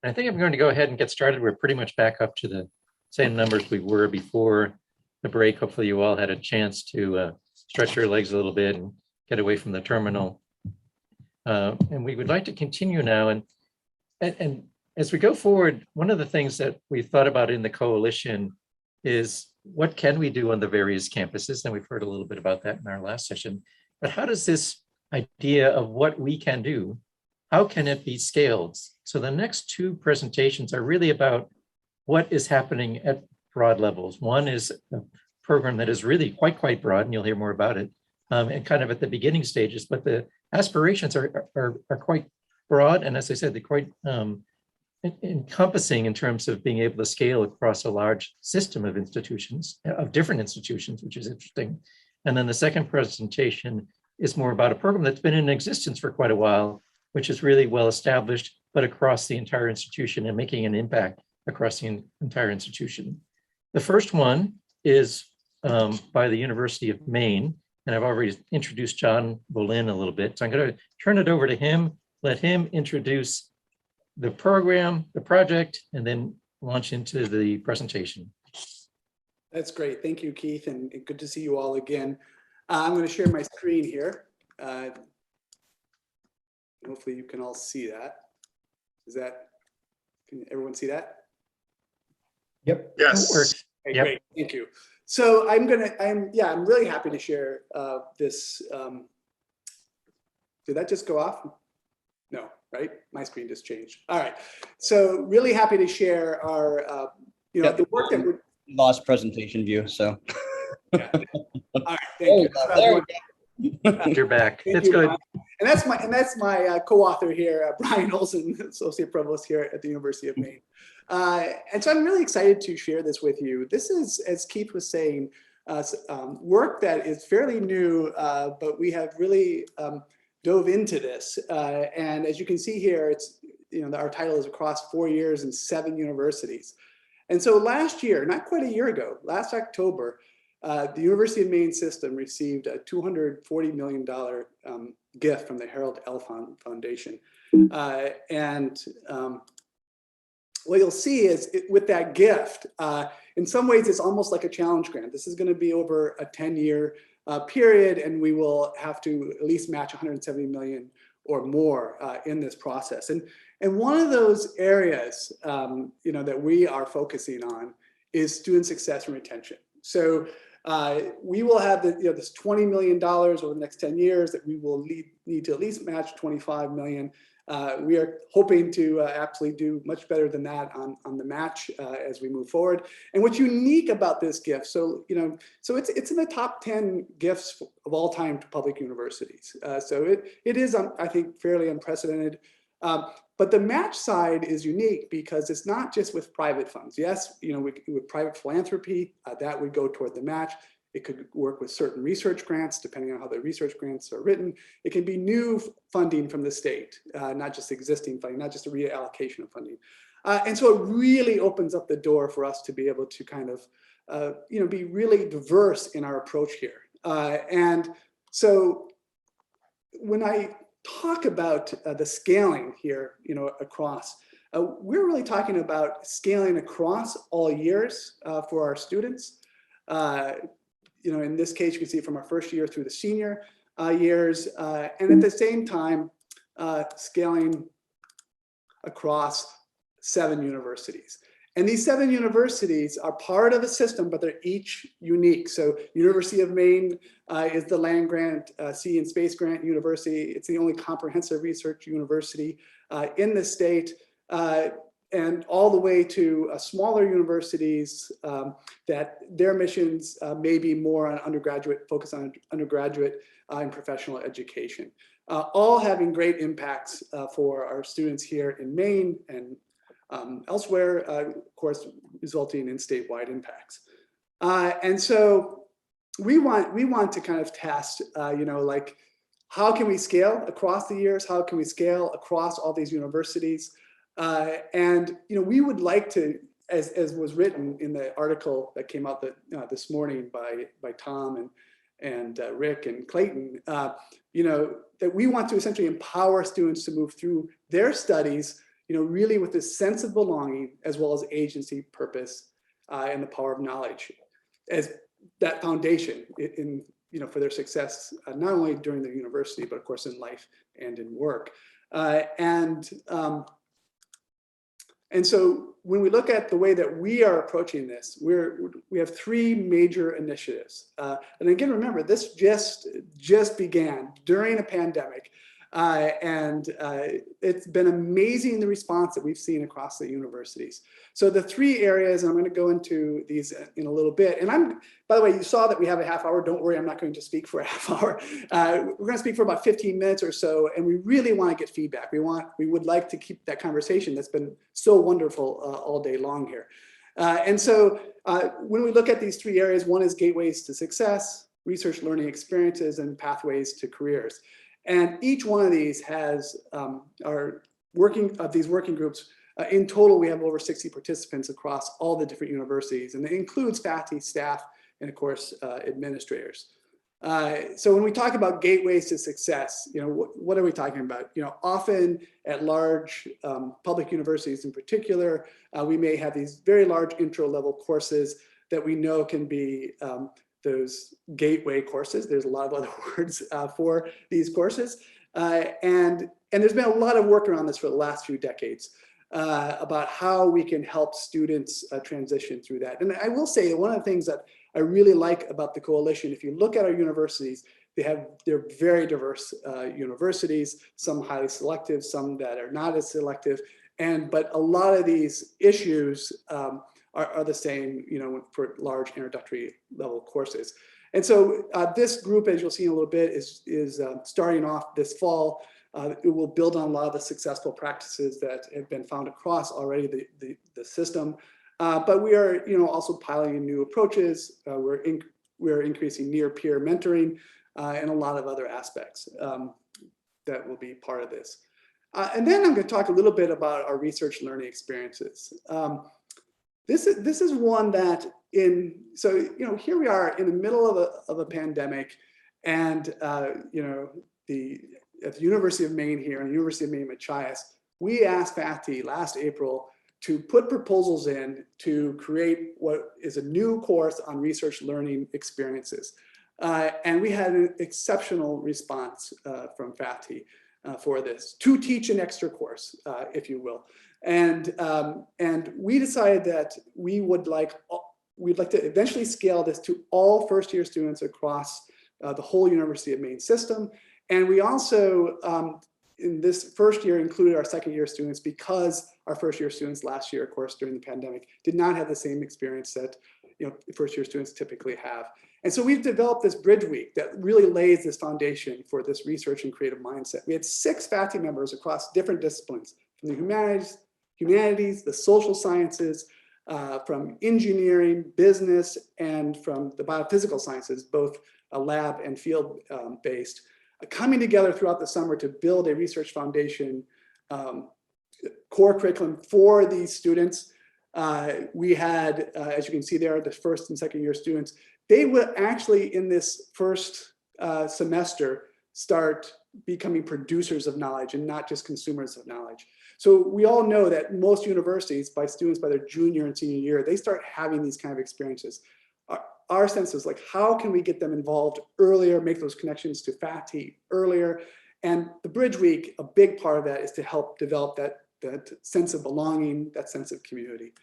I think I'm going to go ahead and get started. We're pretty much back up to the same numbers we were before the break. Hopefully you all had a chance to stretch your legs a little bit and get away from the terminal. And we would like to continue now. And as we go forward, one of the things that we thought about in the coalition is what can we do on the various campuses? And we've heard a little bit about that in our last session. But how does this idea of what we can do, how can it be scaled? So the next two presentations are really about what is happening at broad levels. One is a program that is really quite broad, and you'll hear more about it, and kind of at the beginning stages, but the aspirations are quite broad. And as I said, they're quite encompassing in terms of being able to scale across a large system of institutions, of different institutions, which is interesting. And then the second presentation is more about a program that's been in existence for quite a while, which is really well established, but across the entire institution and making an impact across the entire institution. The first one is by the University of Maine, and I've already introduced John Bolin a little bit. So I'm going to turn it over to him, let him introduce the program, the project, and then launch into the presentation. That's great. Thank you, Keith, and good to see you all again. I'm going to share my screen here. Hopefully you can all see that. Can everyone see that? Yep. Yes. Okay, Yep. Great, thank you. So I'm really happy to share this. Did that just go off? No, right? My screen just changed. All right. So really happy to share our, the work that we're. Lost presentation view, so. Yeah. All right, thank you. There we go. You're back. Thank It's you, good. Brian. And that's my co-author here, Brian Olson, Associate Provost here at the University of Maine. And so I'm really excited to share this with you. This is, as Keith was saying, work that is fairly new, but we have really dove into this. And as you can see here, it's our title is across 4 years and 7 universities. And so last year, not quite a year ago, last October, the University of Maine system received a $240 million gift from the Harold L. Foundation. What you'll see is with that gift, in some ways, it's almost like a challenge grant. This is going to be over a 10-year period, and we will have to at least match 170 million or more in this process. And one of those areas, that we are focusing on is student success and retention. So we will have this $20 million over the next 10 years that we will need to at least match 25 million. We are hoping to absolutely do much better than that on the match as we move forward. And what's unique about this gift, so it's in the top 10 gifts of all time to public universities. So it is, I think, fairly unprecedented. But the match side is unique because it's not just with private funds. Yes, with private philanthropy, that would go toward the match. It could work with certain research grants, depending on how the research grants are written. It can be new funding from the state, not just existing funding, not just a reallocation of funding. And so it really opens up the door for us to be able to kind of, be really diverse in our approach here. And so when I talk about the scaling here, across, we're really talking about scaling across all years for our students. In this case, you can see from our first year through the senior years, and at the same time, scaling across 7 universities. And these 7 universities are part of a system, but they're each unique. So University of Maine is the land grant, sea and space grant university. It's the only comprehensive research university in the state. And all the way to smaller universities that their missions may be more on undergraduate, focus on undergraduate and professional education. All having great impacts for our students here in Maine and elsewhere, of course, resulting in statewide impacts. And so we want to kind of test, like how can we scale across the years? How can we scale across all these universities? And we would like to, as was written in the article that came out this morning by Tom and Rick and Clayton, that we want to essentially empower students to move through their studies, really with this sense of belonging as well as agency, purpose, and the power of knowledge as that foundation for their success, not only during their university, but of course in life and in work. And so when we look at the way that we are approaching this, we have three major initiatives. And again, remember, this just began during a pandemic. It's been amazing, the response that we've seen across the universities. So the three areas, and I'm going to go into these in a little bit. And by the way, you saw that we have a half hour. Don't worry, I'm not going to speak for a half hour. We're going to speak for about 15 minutes or so, and we really want to get feedback. We would like to keep that conversation that's been so wonderful all day long here. And so when we look at these three areas, one is gateways to success, research learning experiences, and pathways to careers. And each one of these has these working groups. In total, we have over 60 participants across all the different universities, and it includes faculty, staff, and of course, administrators. So when we talk about gateways to success, what are we talking about? Often at large public universities in particular, we may have these very large intro level courses that we know can be those gateway courses. There's a lot of other words for these courses. And there's been a lot of work around this for the last few decades about how we can help students transition through that. And I will say that one of the things that I really like about the coalition, if you look at our universities, they're very diverse universities, some highly selective, some that are not as selective. But a lot of these issues are the same, for large introductory level courses. And so this group, as you'll see in a little bit, is starting off this fall. It will build on a lot of the successful practices that have been found across already the system. But we are, also piloting new approaches. We're increasing near-peer mentoring and a lot of other aspects that will be part of this. And then I'm going to talk a little bit about our research learning experiences. This is one that here we are in the middle of a pandemic, and at the University of Maine here and the University of Maine Machias, we asked faculty last April to put proposals in to create what is a new course on research learning experiences. And we had an exceptional response from faculty for this, to teach an extra course, if you will. And we decided that we'd like to eventually scale this to all first-year students across the whole University of Maine system. And we also, in this first year, included our second-year students because our first-year students last year, of course, during the pandemic, did not have the same experience that first-year students typically have. And so we've developed this Bridge Week that really lays this foundation for this research and creative mindset. We had 6 faculty members across different disciplines, from the humanities, the social sciences, from engineering, business, and from the biophysical sciences, both lab and field based, coming together throughout the summer to build a research foundation core curriculum for these students. We had, as you can see there, the first and second year students. They would actually, in this first semester, start becoming producers of knowledge and not just consumers of knowledge. So we all know that most universities, students by their junior and senior year, they start having these kind of experiences. Our sense is how can we get them involved earlier, make those connections to faculty earlier? And the Bridge Week, a big part of that is to help develop that sense of belonging, that sense of community.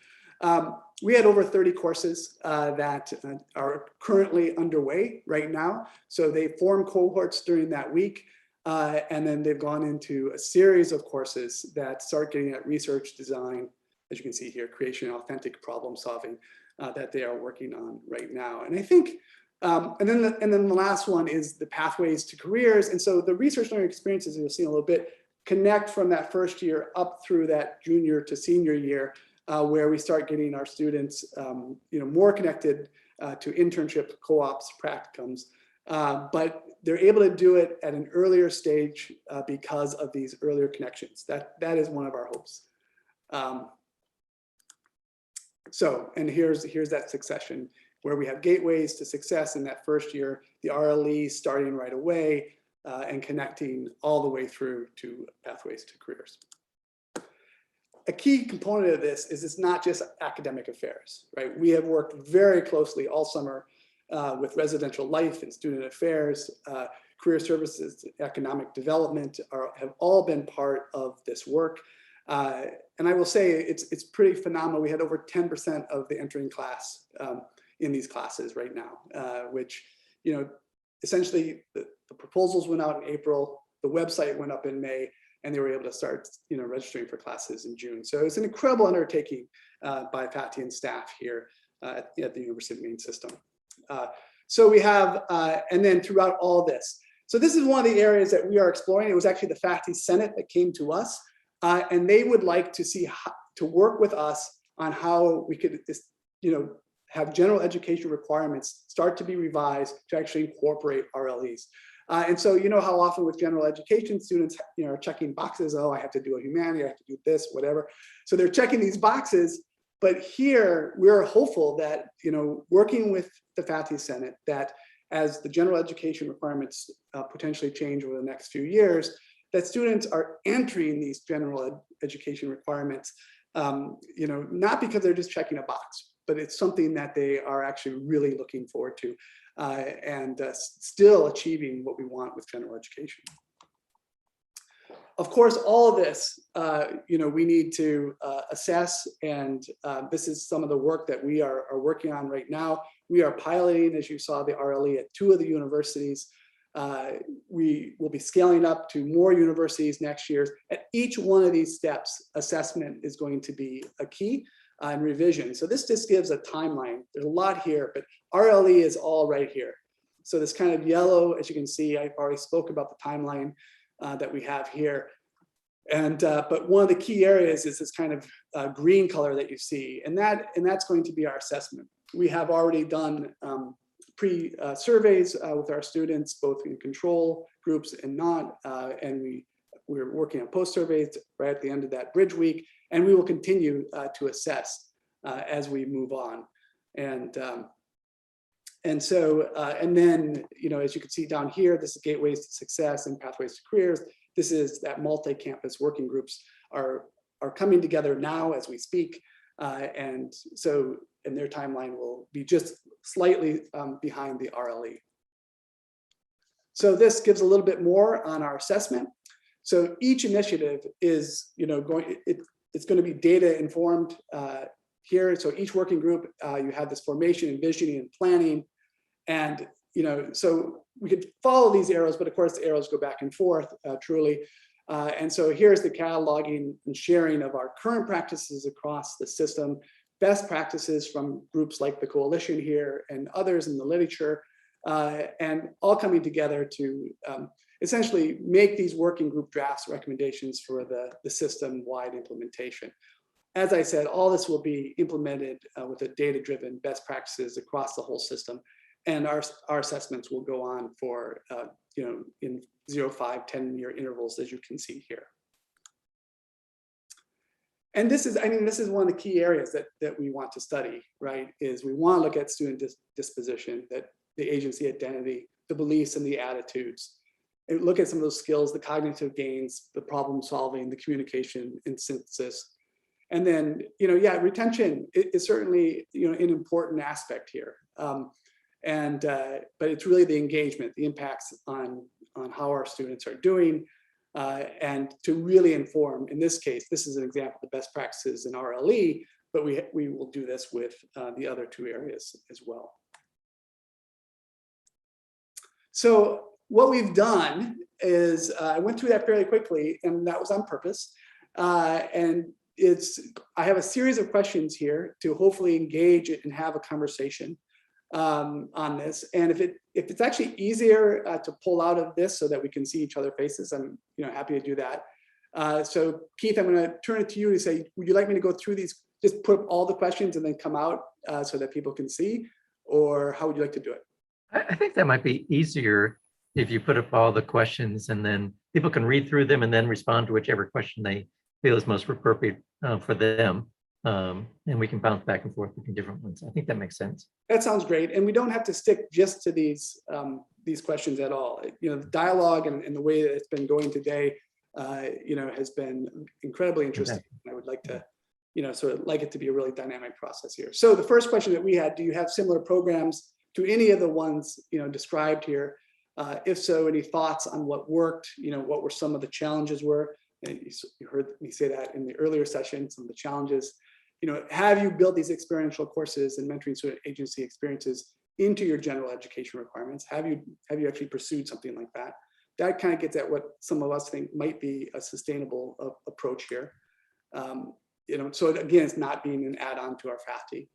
We had over 30 courses that are currently underway right now. So they form cohorts during that week. And then they've gone into a series of courses that start getting at research design, as you can see here, creation, authentic problem solving that they are working on right now. And I think, and then the last one is the pathways to careers. And so the research learning experiences, you'll see in a little bit, connect from that first year up through that junior to senior year, where we start getting our students, more connected to internships, co-ops, practicums. But they're able to do it at an earlier stage because of these earlier connections. That is one of our hopes. And here's that succession where we have gateways to success in that first year, the RLE starting right away and connecting all the way through to pathways to careers. a key component of this is it's not just academic affairs, right? We have worked very closely all summer with residential life and student affairs, career services, economic development have all been part of this work. And I will say it's pretty phenomenal. We had over 10% of the entering class in these classes right now, which, you know, essentially the proposals went out in April, the website went up in May, and they were able to start, you know, registering for classes in June. So it's an incredible undertaking by faculty and staff here at the University of Maine system. So we have, and then throughout all this. So this is one of the areas that we are exploring. It was actually the Faculty Senate that came to us, and they would like to see to work with us on how we could, you know, have general education requirements start to be revised to actually incorporate RLEs. And so, you know, how often with general education students, you know, are checking boxes, oh, I have to do a humanity, I have to do this, whatever. So they're checking these boxes, but here we're hopeful that, you know, working with the Faculty Senate, that as the general education requirements potentially change over the next few years, that students are entering these general education requirements, you know, not because they're just checking a box, but it's something that they are actually really looking forward to and still achieving what we want with general education. Of course, all of this, you know, we need to assess, and this is some of the work that we are working on right now. We are piloting, as you saw, the RLE at 2 of the universities. We will be scaling up to more universities next year. At each one of these steps, assessment is going to be a key and revision. So this just gives a timeline. There's a lot here, but RLE is all right here. So this kind of yellow, as you can see, I already spoke about the timeline that we have here. And but one of the key areas is this kind of green color that you see, and that's going to be our assessment. We have already done pre-surveys with our students, both in control groups and not, and we're working on post-surveys right at the end of that bridge week, and we will continue to assess as we move on. And so, and then, you know, as you can see down here, this is Gateways to Success and Pathways to Careers. This is that multi-campus working groups are coming together now as we speak. And so, and their timeline will be just slightly behind the RLE. So this gives a little bit more on our assessment. So each initiative is, you know, it's going to be data informed here. So each working group, you have this formation and visioning and planning. And, you know, so we could follow these arrows, but of course the arrows go back and forth truly. And so here's the cataloging and sharing of our current practices across the system, best practices from groups like the Coalition here and others in the literature, and all coming together to essentially make these working group drafts recommendations for the system-wide implementation. As I said, all this will be implemented with a data-driven best practices across the whole system. And our assessments will go on for, you know, in 0, 5, 10-year intervals, as you can see here. And this is, I mean, this is one of the key areas that we want to study, right? Is we want to look at student disposition, that the agency identity, the beliefs and the attitudes, and look at some of those skills, the cognitive gains, the problem solving, the communication and synthesis. And then, you know, yeah, retention is certainly, you know, an important aspect here. But it's really the engagement, the impacts on how our students are doing, and to really inform, in this case, this is an example of the best practices in RLE, but we will do this with the other 2 areas as well. So what we've done is, I went through that fairly quickly, and that was on purpose. And I have a series of questions here to hopefully engage and have a conversation on this. And if it's actually easier to pull out of this so that we can see each other's faces, I'm, you know, happy to do that. So Keith, I'm going to turn it to you to say, would you like me to go through these, just put up all the questions and then come out so that people can see, or how would you like to do it? I think that might be easier if you put up all the questions and then people can read through them and then respond to whichever question they feel is most appropriate for them. And we can bounce back and forth between different ones. I think that makes sense. That sounds great. And we don't have to stick just to these questions at all. You know, the dialogue and the way that it's been going today has been incredibly interesting. I would like to, sort of like it to be a really dynamic process here. So the first question that we had, do you have similar programs to any of the ones, described here? If so, any thoughts on what worked? What were some of the challenges were? And you heard me say that in the earlier session, some of the challenges. Have you built these experiential courses and mentoring student agency experiences into your general education requirements? Have you actually pursued something like that? That kind of gets at what some of us think might be a sustainable approach here. So again, it's not being an add-on to our FAFTI.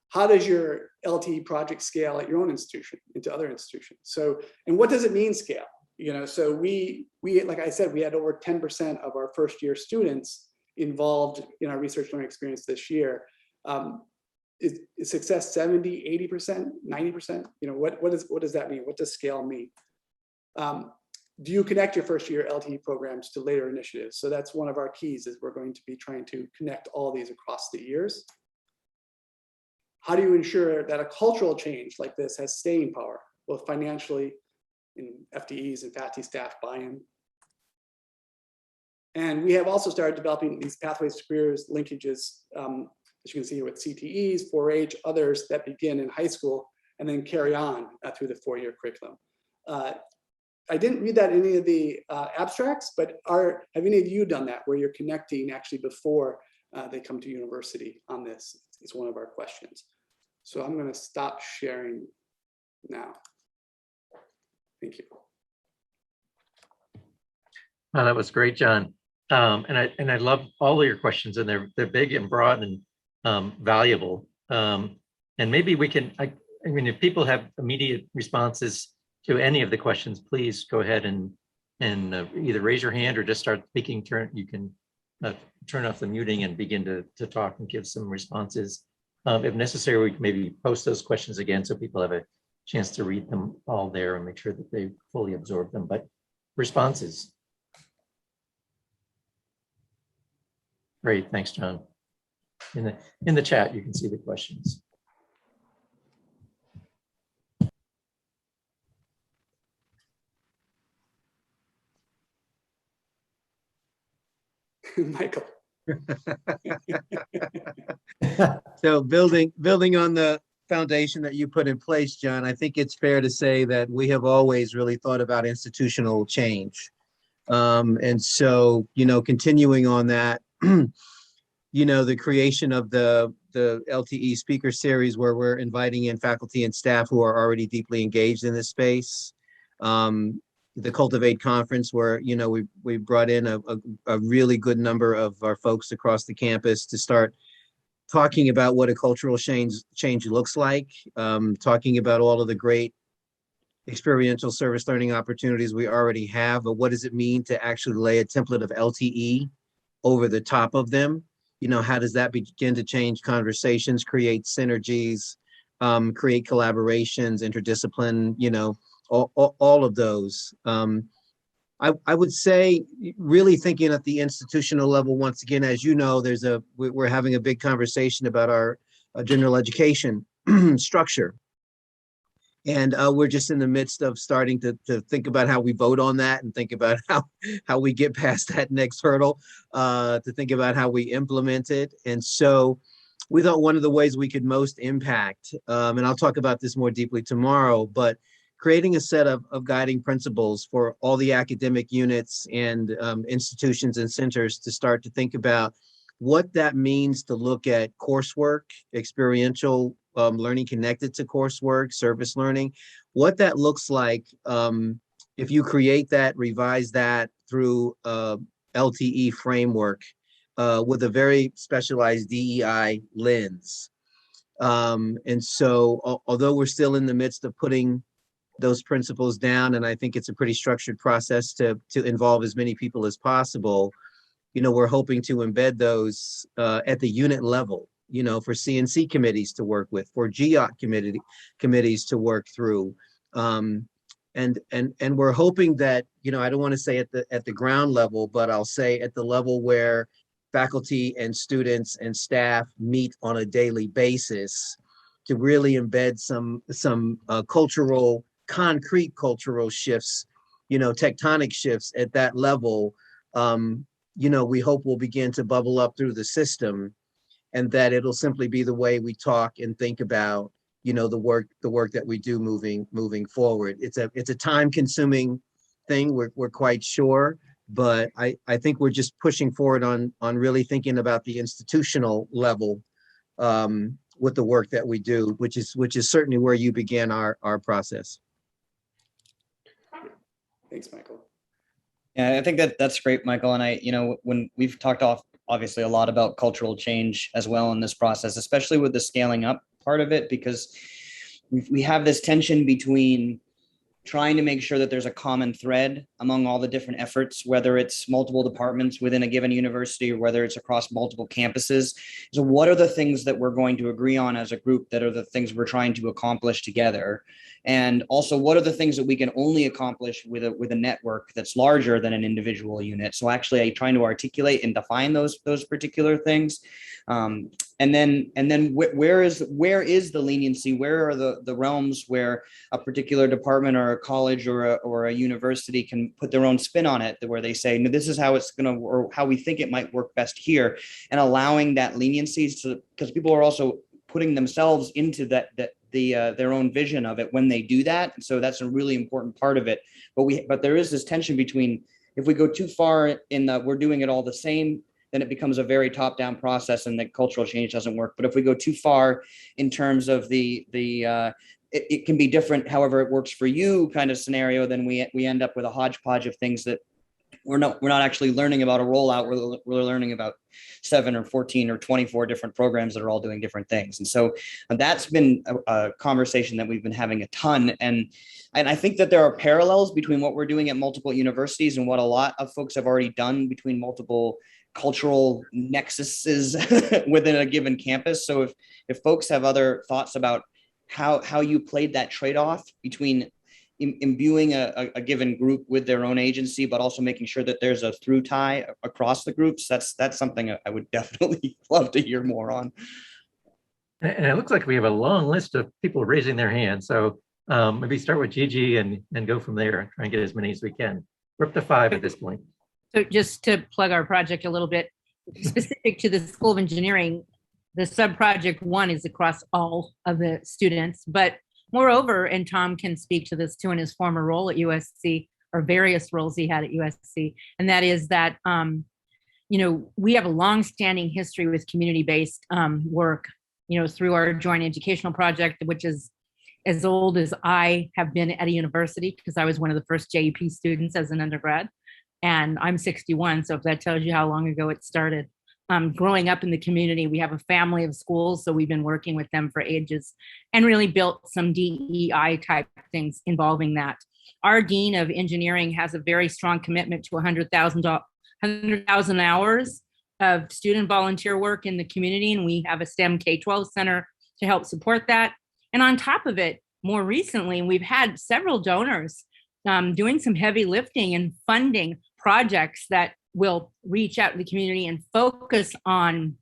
How does your LTE project scale at your own institution into other institutions? So, and what does it mean scale? So we like I said, we had over 10% of our first year students involved in our research learning experience this year. Is success 70, 80%, 90%? What does that mean? What does scale mean? Do you connect your first year LTE programs to later initiatives? So that's one of our keys, is we're going to be trying to connect all these across the years. How do you ensure that a cultural change like this has staying power, both financially in FTEs and FAFTI staff buy-in? And we have also started developing these pathways to careers linkages, as you can see here with CTEs, 4-H, others that begin in high school and then carry on through the 4-year curriculum. I didn't read that in any of the abstracts, but have any of you done that, where you're connecting actually before they come to university on this? It's one of our questions. So I'm going to stop sharing now. Thank you. Oh, that was great, John. And I love all of your questions, and they're big and broad and valuable. And maybe we can, I mean, if people have immediate responses to any of the questions, please go ahead and either raise your hand or just start speaking. You can turn off the muting and begin to talk and give some responses. If necessary, we can maybe post those questions again so people have a chance to read them all there and make sure that they fully absorb them. But responses. Great, thanks, John. In the chat, you can see the questions. Michael. So building on the foundation that you put in place, John, I think it's fair to say that we have always really thought about institutional change. And so, continuing on that, the creation of the LTE speaker series, where we're inviting in faculty and staff who are already deeply engaged in this space. The Cultivate conference, where we brought in a really good number of our folks across the campus to start talking about what a cultural change looks like, talking about all of the great experiential service learning opportunities we already have, but what does it mean to actually lay a template of LTE over the top of them? How does that begin to change conversations, create synergies, create collaborations, interdiscipline, all of those. I would say, really thinking at the institutional level, once again, as you know, we're having a big conversation about our general education structure. And we're just in the midst of starting to think about how we vote on that, and think about how we get past that next hurdle, to think about how we implement it. And so we thought one of the ways we could most impact, and I'll talk about this more deeply tomorrow, but creating a set of guiding principles for all the academic units and institutions and centers to start to think about what that means to look at coursework, experiential learning connected to coursework, service learning, what that looks like if you create that, revise that through LTE framework with a very specialized DEI lens. And so although we're still in the midst of putting those principles down, and I think it's a pretty structured process to involve as many people as possible, we're hoping to embed those at the unit level, for CNC committees to work with, for GEOT committees to work through. And we're hoping that, I don't want to say at the ground level, but I'll say at the level where faculty and students and staff meet on a daily basis, to really embed some concrete cultural shifts, tectonic shifts at that level, we hope will begin to bubble up through the system, and that it'll simply be the way we talk and think about, the work that we do moving forward. It's a time-consuming thing, we're quite sure, but I think we're just pushing forward on really thinking about the institutional level with the work that we do, which is certainly where you began our process. Thanks, Michael. Yeah, I think that's great, Michael. And when we've talked obviously a lot about cultural change as well in this process, especially with the scaling up part of it, because we have this tension between trying to make sure that there's a common thread among all the different efforts, whether it's multiple departments within a given university or whether it's across multiple campuses. So what are the things that we're going to agree on as a group that are the things we're trying to accomplish together? And also, what are the things that we can only accomplish with a network that's larger than an individual unit? So actually trying to articulate and define those particular things. And then where is the leniency? Where are the realms where a particular department or a college or a university can put their own spin on it, where they say, no, this is how it's going to, or how we think it might work best here, and allowing that leniency, because people are also putting themselves into their own vision of it when they do that. And so that's a really important part of it. But there is this tension between, if we go too far in we're doing it all the same, then it becomes a very top-down process and the cultural change doesn't work. But if we go too far in terms of it can be different, however it works for you kind of scenario, then we end up with a hodgepodge of things that we're not actually learning about a rollout. We're learning about 7 or 14 or 24 different programs that are all doing different things. And so that's been a conversation that we've been having a ton. And I think that there are parallels between what we're doing at multiple universities and what a lot of folks have already done between multiple cultural nexuses within a given campus. So if folks have other thoughts about how you played that trade-off between imbuing a given group with their own agency, but also making sure that there's a through tie across the groups, that's something I would definitely love to hear more on. And it looks like we have a long list of people raising their hands. So maybe start with Gigi and go from there, try and get as many as we can. We're up to 5 at this point. So just to plug our project a little bit, specific to the School of Engineering, the sub-project 1 is across all of the students, but moreover, and Tom can speak to this too in his former role at USC, or various roles he had at USC, and that is that, we have a long-standing history with community-based work, through our joint educational project, which is as old as I have been at a university, because I was one of the first JEP students as an undergrad. And I'm 61, so if that tells you how long ago it started. Growing up in the community, we have a family of schools, so we've been working with them for ages and really built some DEI type things involving that. Our Dean of Engineering has a very strong commitment to 100,000 hours of student volunteer work in the community, and we have a STEM K-12 center to help support that. And on top of it, more recently, we've had several donors doing some heavy lifting and funding projects that will reach out to the community and focus on,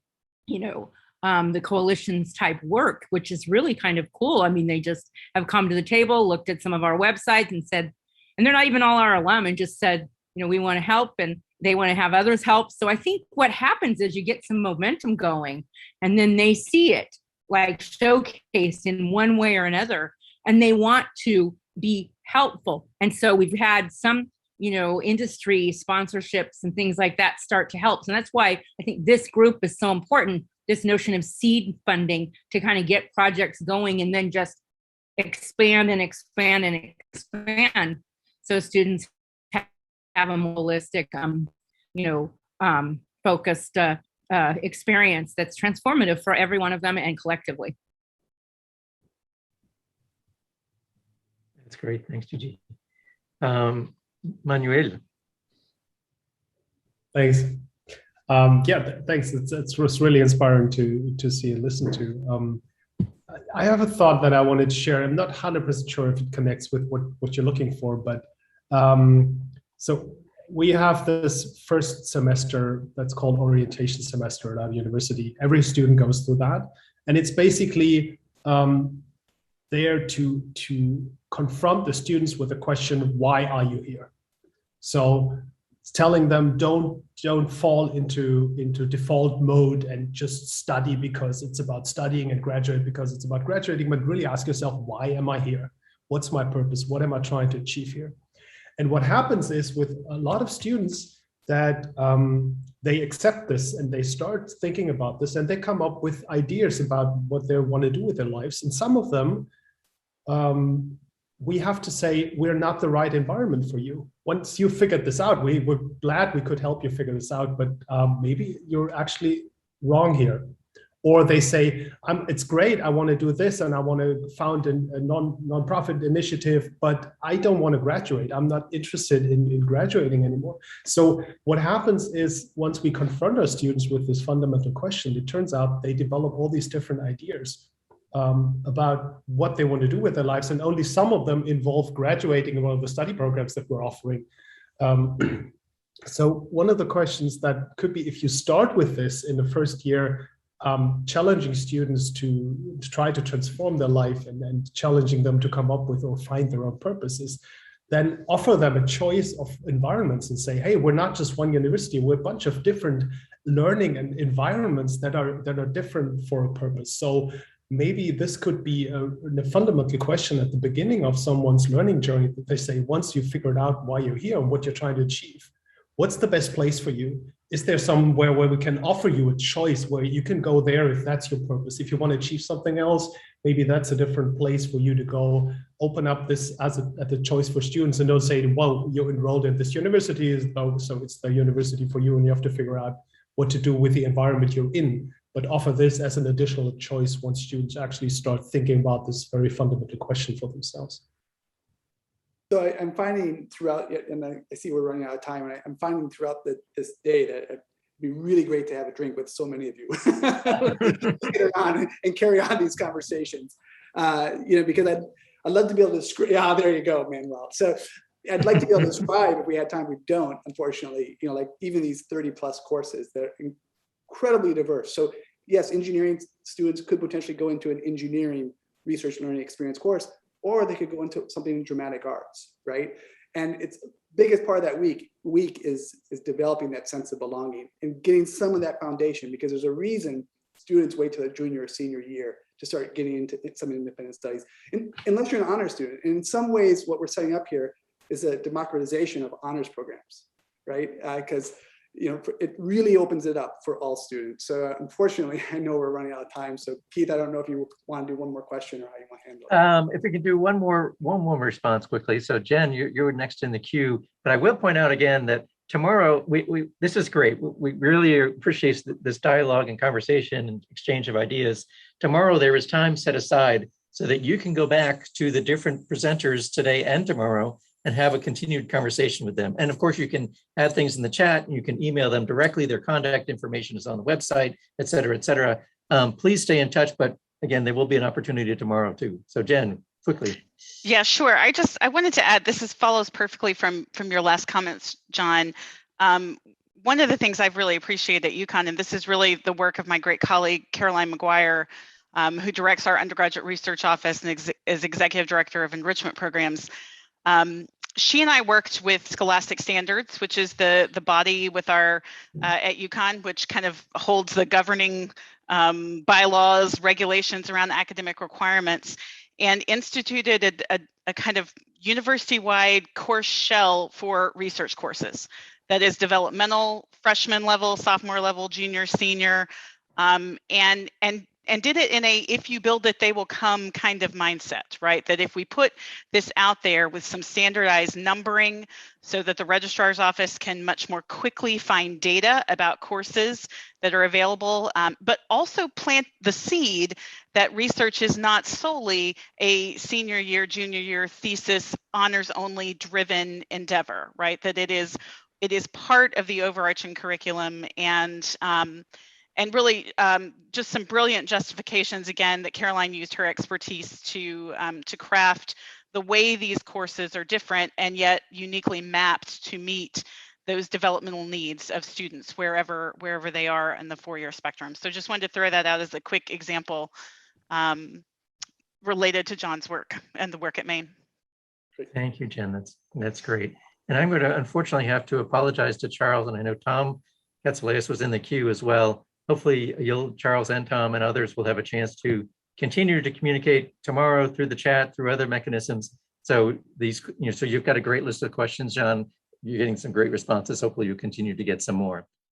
the coalitions type work, which is really kind of cool. I mean, they just have come to the table, looked at some of our websites and said, and they're not even all our alum, and just said, we want to help and they want to have others help. So I think what happens is you get some momentum going, and then they see it like showcased in one way or another, and they want to be helpful. And so we've had some, industry sponsorships and things like that start to help. So that's why I think this group is so important, this notion of seed funding to kind of get projects going and then just expand and expand and expand. So students have a more holistic, focused experience that's transformative for every one of them and collectively. That's great. Thanks, Gigi. Manuel. Thanks. Thanks. It was really inspiring to see and listen to. I have a thought that I wanted to share. I'm not 100% sure if it connects with what you're looking for, but so we have this first semester that's called orientation semester at our university. Every student goes through that, and it's basically there to confront the students with the question, why are you here? So telling them don't fall into default mode and just study because it's about studying and graduate because it's about graduating, but really ask yourself, why am I here? What's my purpose? What am I trying to achieve here? And what happens is with a lot of students that they accept this and they start thinking about this and they come up with ideas about what they want to do with their lives. And some of them, we have to say, we're not the right environment for you. Once you figured this out, we're glad we could help you figure this out, but maybe you're actually wrong here. Or they say, it's great, I want to do this and I want to found a non-profit initiative, but I don't want to graduate. I'm not interested in graduating anymore. So what happens is once we confront our students with this fundamental question, it turns out they develop all these different ideas about what they want to do with their lives. And only some of them involve graduating in one of the study programs that we're offering. So one of the questions that could be, if you start with this in the first year, challenging students to try to transform their life and challenging them to come up with or find their own purposes, then offer them a choice of environments and say, hey, we're not just one university, we're a bunch of different learning and environments that are different for a purpose. So maybe this could be a fundamental question at the beginning of someone's learning journey, that they say, once you've figured out why you're here and what you're trying to achieve, what's the best place for you? Is there somewhere where we can offer you a choice where you can go there if that's your purpose? If you want to achieve something else, maybe that's a different place for you to go. Open up this as a choice for students and don't say, well, you're enrolled in this university, so it's the university for you and you have to figure out what to do with the environment you're in. But offer this as an additional choice once students actually start thinking about this very fundamental question for themselves. So I'm finding throughout, and I see we're running out of time, and I'm finding throughout this day that it'd be really great to have a drink with so many of you. Get around and carry on these conversations, because I'd love to be able to, there you go, Manuel. So I'd like to be able to describe, if we had time, we don't, unfortunately, like even these 30 plus courses, they're incredibly diverse. So yes, engineering students could potentially go into an engineering research learning experience course, or they could go into something in dramatic arts, right? And it's biggest part of that week is developing that sense of belonging and getting some of that foundation, because there's a reason students wait till their junior or senior year to start getting into some independent studies, unless you're an honor student. And in some ways, what we're setting up here is a democratization of honors programs, right? Because it really opens it up for all students. So unfortunately, I know we're running out of time. So Keith, I don't know if you want to do one more question or how you want to handle it. If we could do one more response quickly. So Jen, you're next in the queue, but I will point out again that tomorrow, this is great. We really appreciate this dialogue and conversation and exchange of ideas. Tomorrow, there is time set aside so that you can go back to the different presenters today and tomorrow and have a continued conversation with them. And of course, you can add things in the chat, and you can email them directly. Their contact information is on the website, et cetera, et cetera. Please stay in touch, but again, there will be an opportunity tomorrow too. So Jen, quickly. Yeah, sure. I wanted to add, this follows perfectly from your last comments, John. One of the things I've really appreciated at UConn, and this is really the work of my great colleague, Caroline McGuire, who directs our undergraduate research office and is executive director of enrichment programs. She and I worked with Scholastic Standards, which is the body with our at UConn, which kind of holds the governing bylaws, regulations around academic requirements, and instituted a kind of university-wide course shell for research courses that is developmental, freshman level, sophomore level, junior, senior, and did it in a if you build it, they will come kind of mindset, right? That if we put this out there with some standardized numbering so that the registrar's office can much more quickly find data about courses that are available, but also plant the seed that research is not solely a senior year, junior year thesis, honors only driven endeavor, right? That it is part of the overarching curriculum, and really just some brilliant justifications, again, that Caroline used her expertise to craft the way these courses are different and yet uniquely mapped to meet those developmental needs of students wherever they are in the four-year spectrum. So just wanted to throw that out as a quick example related to John's work and the work at Maine. Thank you, Jen. That's great. And I'm going to unfortunately have to apologize to Charles, and I know Tom Katsoulias was in the queue as well. Hopefully Charles and Tom and others will have a chance to continue to communicate tomorrow through the chat, through other mechanisms. So so you've got a great list of questions, John. You're getting some great responses. Hopefully you continue to get some more.